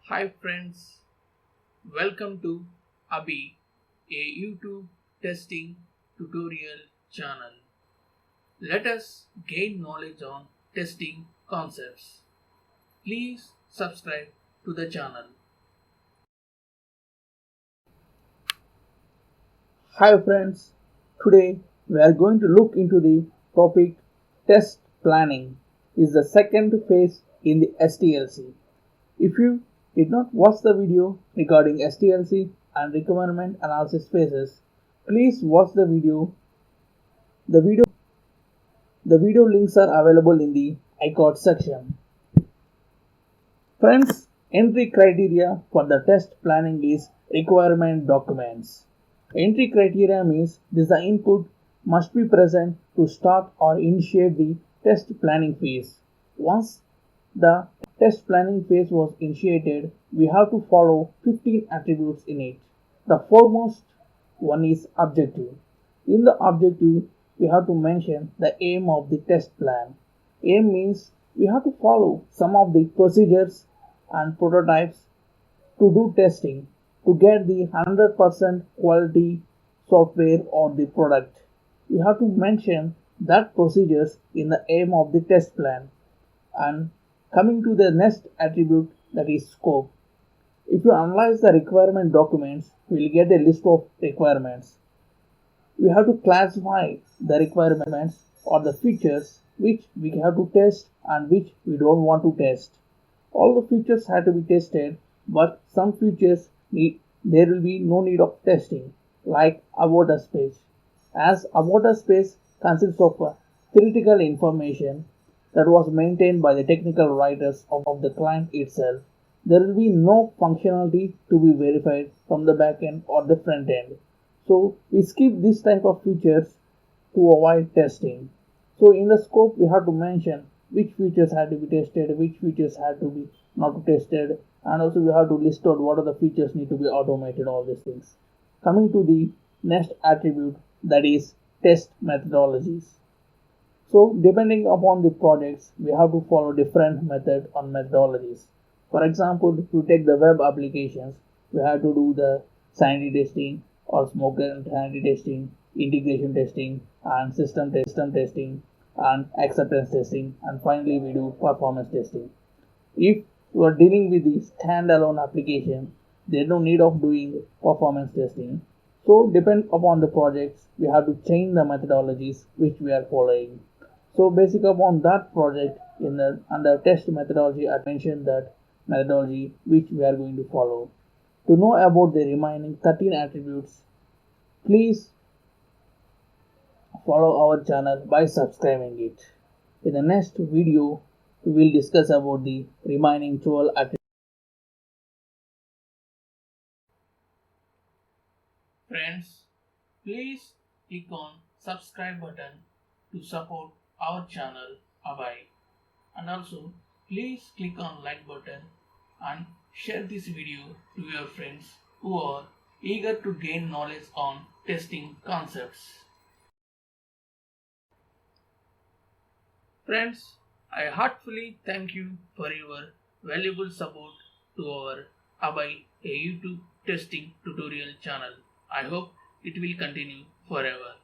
Hi friends, welcome to Abhi, a YouTube testing tutorial channel. Let us gain knowledge on testing concepts. Please subscribe to the channel. Hi friends, today we are going to look into the topic test planning is the second phase in the STLC. If you did not watch the video regarding STLC and requirement analysis phases, please watch the video. The video links are available in the iCard section. Friends, entry criteria for the test planning is requirement documents. Entry criteria means the input must be present to start or initiate the test planning phase. Once the test planning phase was initiated, we have to follow 15 attributes in it. The foremost one is objective. In the objective, we have to mention the aim of the test plan. Aim means we have to follow some of the procedures and prototypes to do testing to get the 100% quality software or the product. We have to mention that procedures in the aim of the test plan. And coming to the next attribute, that is scope. If you analyze the requirement documents, we will get a list of requirements. We have to classify the requirements or the features which we have to test and which we don't want to test. All the features have to be tested, but some features there will be no need of testing, like about us page. As about us page consists of theoretical information that was maintained by the technical writers of the client itself, there will be no functionality to be verified from the backend or the front end. So we skip this type of features to avoid testing. So in the scope we have to mention which features had to be tested, which features had to be not tested, and also we have to list out what are the features need to be automated, all these things. Coming to the next attribute, that is test methodologies. So depending upon the projects, we have to follow different methods or methodologies. For example, if you take the web applications, we have to do the sanity testing or smoke and sanity testing, integration testing, and system testing, and acceptance testing, and finally we do performance testing. If you are dealing with the standalone application, there is no need of doing performance testing. So depend upon the projects, we have to change the methodologies which we are following. So basic upon that project, in the under test methodology, I mentioned that methodology which we are going to follow. To know about the remaining 13 attributes, please follow our channel by subscribing it. In the next video, we will discuss about the remaining 12 attributes. Friends, please click on subscribe button to support our channel Abhey. And also please click on like button and share this video to your friends who are eager to gain knowledge on testing concepts. Friends, I heartfully thank you for your valuable support to our Abhey, a YouTube testing tutorial channel. I hope it will continue forever.